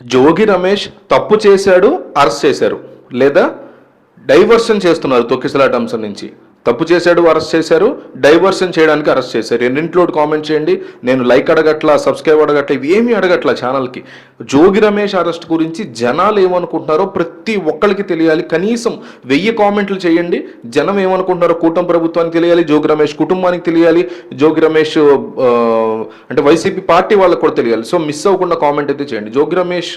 జోగి రమేష్ తప్పు చేశాడు, అరెస్ట్ చేశారు, లేదా డైవర్షన్ చేస్తున్నారు తొక్కిసలాట అంశం నుంచి. తప్పు చేశాడు, అరెస్ట్ చేశారు, డైవర్షన్ చేయడానికి అరెస్ట్ చేశారు. రెండింటిలో కామెంట్ చేయండి. నేను లైక్ అడగట్లా, సబ్స్క్రైబ్ అడగట్లా, ఇవి ఏమీ అడగట్లా ఛానల్కి. జోగి రమేష్ అరెస్ట్ గురించి జనాలు ఏమనుకుంటున్నారో ప్రతి ఒక్కరికి తెలియాలి. కనీసం 1000 కామెంట్లు చేయండి. జనం ఏమనుకుంటున్నారో కూటమి ప్రభుత్వానికి తెలియాలి, జోగి రమేష్ కుటుంబానికి తెలియాలి, జోగి రమేష్ అంటే వైసీపీ పార్టీ వాళ్ళకు కూడా తెలియాలి. సో మిస్ అవ్వకుండా కామెంట్ అయితే చేయండి. జోగి రమేష్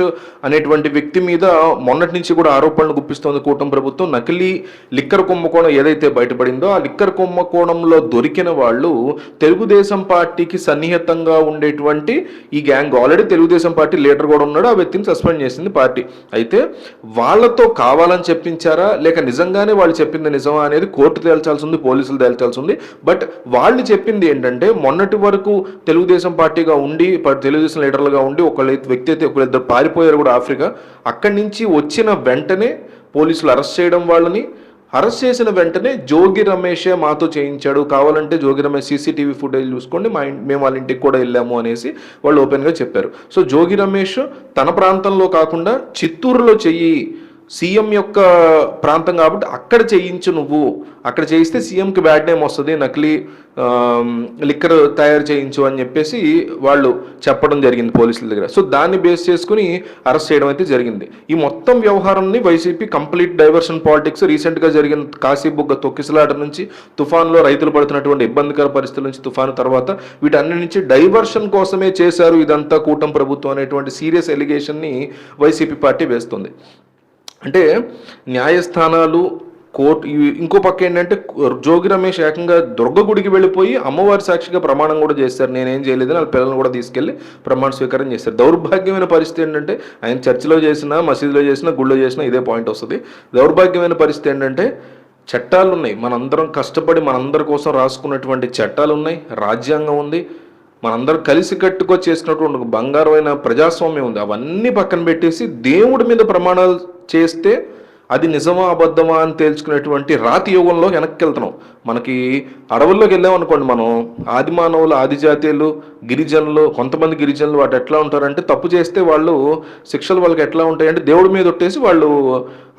అనేటువంటి వ్యక్తి మీద మొన్నటి నుంచి కూడా ఆరోపణలు గుప్పిస్తోంది కూటమి ప్రభుత్వం. నకిలీ లిక్కర్ కుంభకోణం ఏదైతే బయటపడిందో ఆ లిక్కర్ కుంభకోణంలో దొరికిన వాళ్ళు తెలుగుదేశం పార్టీకి సన్నిహితంగా ఉండేటువంటి ఈ gang. Already Telugu Desam party leader కూడా ఉన్నాడు, ఆ వ్యక్తిని సస్పెండ్ చేసింది పార్టీ. అయితే వాళ్ళతో కావాలని చెప్పించారా లేక నిజంగానే వాళ్ళు చెప్పింది నిజమా అనేది కోర్టు తేల్చాల్సి ఉంది, పోలీసులు తేల్చాల్సి ఉంది. బట్ వాళ్ళు చెప్పింది ఏంటంటే మొన్నటి వరకు తెలుగుదేశం పార్టీగా ఉండి తెలుగుదేశం లీడర్లుగా ఉండి వ్యక్తి అయితే ఒకళ్ళిద్దరు పారిపోయారు కూడా ఆఫ్రికా. అక్కడి నుంచి వచ్చిన వెంటనే పోలీసులు అరెస్ట్ చేయడం, వాళ్ళని అరెస్ట్ చేసిన వెంటనే జోగి రమేషే మాతో చేయించాడు, కావాలంటే జోగి రమేష్ సీసీటీవీ ఫుటేజ్ చూసుకోండి, మేము వాళ్ళ ఇంటికి కూడా వెళ్ళాము అనేసి వాళ్ళు ఓపెన్గా చెప్పారు. సో జోగి రమేష్ తన ప్రాంతంలో కాకుండా చిత్తూరులో చెయ్యి, సీఎం యొక్క ప్రాంతం కాబట్టి అక్కడ చేయించు, నువ్వు అక్కడ చేయిస్తే సీఎంకి బ్యాడ్ నేమ్ వస్తుంది, నకిలీ లిక్కర్ తయారు చేయించు అని చెప్పేసి వాళ్ళు చెప్పడం జరిగింది పోలీసుల దగ్గర. సో దాన్ని బేస్ చేసుకుని అరెస్ట్ చేయడం అయితే జరిగింది. ఈ మొత్తం వ్యవహారాన్ని వైసీపీ కంప్లీట్ డైవర్షన్ పాలిటిక్స్. రీసెంట్గా జరిగిన కాశీబుగ్గ తొక్కిసలాట నుంచి, తుఫాన్లో రైతులు పడుతున్నటువంటి ఇబ్బందికర పరిస్థితుల నుంచి, తుఫాను తర్వాత వీటన్ని నుంచి డైవర్షన్ కోసమే చేశారు ఇదంతా కూటమి ప్రభుత్వం అనేటువంటి సీరియస్ ఎలిగేషన్ని వైసీపీ పార్టీ వేస్తుంది. అంటే న్యాయస్థానాలు, కోర్టు. ఇంకో పక్క ఏంటంటే జోగి రమేష్ ఏకంగా దుర్గ గుడికి వెళ్ళిపోయి అమ్మవారి సాక్షిగా ప్రమాణం కూడా చేస్తారు, నేనేం చేయలేదని. వాళ్ళ పిల్లల్ని కూడా తీసుకెళ్లి ప్రమాణ స్వీకారం చేస్తారు. దౌర్భాగ్యమైన పరిస్థితి ఏంటంటే ఆయన చర్చిలో చేసినా, మసీదులో చేసినా, గుళ్ళో చేసినా ఇదే పాయింట్ వస్తుంది. దౌర్భాగ్యమైన పరిస్థితి ఏంటంటే చట్టాలు ఉన్నాయి, మనందరం కష్టపడి మనందరి కోసం రాసుకున్నటువంటి చట్టాలు ఉన్నాయి, రాజ్యాంగం ఉంది, మనందరం కలిసి కట్టుకో చేసుకున్నటువంటి బంగారమైన ప్రజాస్వామ్యం ఉంది. అవన్నీ పక్కన పెట్టేసి దేవుడి మీద ప్రమాణాలు చేస్తే అది నిజమా అబద్ధమా అని తేల్చుకునేటువంటి రాతి యుగంలో వెనక్కి వెళ్తున్నాం. మనకి అడవుల్లోకి వెళ్ళామనుకోండి, మనం ఆది మానవులు, ఆది జాతీయులు, గిరిజనులు, కొంతమంది గిరిజనులు వాటి ఎట్లా ఉంటారంటే తప్పు చేస్తే వాళ్ళు శిక్షలు వాళ్ళకి ఎట్లా ఉంటాయంటే దేవుడి మీద ఒట్టేసి వాళ్ళు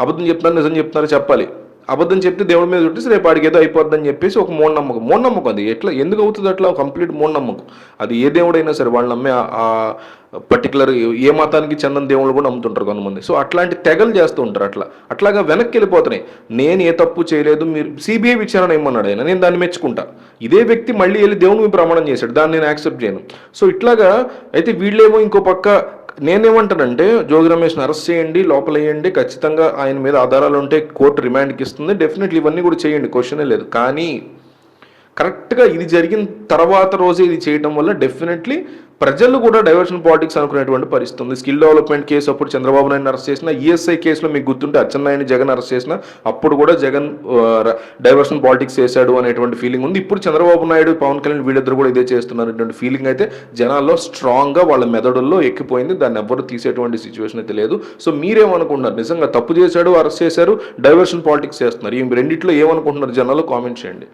అబద్ధం చెప్తున్నారు, నిజం చెప్తున్నారు చెప్పాలి. అబద్ధం చెప్తే దేవుడి మీద చుట్టేసి రేపు ఆడికి ఏదో అయిపోద్దని చెప్పేసి ఒక మూఢనమ్మకం. అది ఎట్లా ఎందుకు అవుతుంది అట్లా? కంప్లీట్ మూఢనమ్మకం. అది ఏ దేవుడైనా సరే వాళ్ళు నమ్మే ఆ పర్టికులర్ ఏ మతానికి చెందిన దేవుళ్ళు కూడా నమ్ముతుంటారు కొంతమంది. సో అట్లాంటి తెగలు చేస్తూ ఉంటారు. అట్లాగా వెనక్కి వెళ్ళిపోతున్నాయి. నేను ఏ తప్పు చేయలేదు, మీరు సిబిఐ విచారణ ఏమన్నాడు ఆయన, నేను దాన్ని మెచ్చుకుంటా. ఇదే వ్యక్తి మళ్ళీ వెళ్ళి దేవుని మీద ప్రమాణం చేశాడు, దాన్ని నేను యాక్సెప్ట్ చేయను. సో ఇట్లాగా అయితే వీళ్ళేమో ఇంకో పక్క నేనేమంటానంటే జోగి రమేష్ని అరెస్ట్ చేయండి, లోపల వేయండి, ఖచ్చితంగా ఆయన మీద ఆధారాలు ఉంటే కోర్టు రిమాండ్కి ఇస్తుంది, డెఫినెట్లీ ఇవన్నీ కూడా చేయండి, క్వశ్చనే లేదు. కానీ కరెక్ట్గా ఇది జరిగిన తర్వాత రోజే ఇది చేయడం వల్ల డెఫినెట్లీ ప్రజలు కూడా డైవర్షన్ పాలిటిక్స్ అనుకునేటువంటి పరిస్థితి ఉంది. స్కిల్ డెవలప్మెంట్ కేసు అప్పుడు చంద్రబాబు నాయుడు అరెస్ట్ చేసిన, ఈఎస్ఐ కేసులో మీకు గుర్తుంటే అచ్చెన్నాయుడిని జగన్ అరెస్ట్ చేసిన, అప్పుడు కూడా జగన్ డైవర్షన్ పాలిటిక్స్ చేశాడు అనేటువంటి ఫీలింగ్ ఉంది. ఇప్పుడు చంద్రబాబు నాయుడు, పవన్ కళ్యాణ్ వీళ్ళిద్దరు కూడా ఇదే చేస్తున్నారు అనేటువంటి ఫీలింగ్ అయితే జనాల్లో స్ట్రాంగ్గా వాళ్ళ మెదడుల్లో ఎక్కిపోయింది. దాన్ని ఎవ్వరు తీసేటువంటి సిచ్యువేషన్ అయితే లేదు. సో మీరేమనుకుంటున్నారు? నిజంగా తప్పు చేశాడు, అరెస్ట్ చేశారు, డైవర్షన్ పాలిటిక్స్ చేస్తున్నారు, ఈ రెండిట్లో ఏమనుకుంటున్నారు జనాలు? కామెంట్ చేయండి.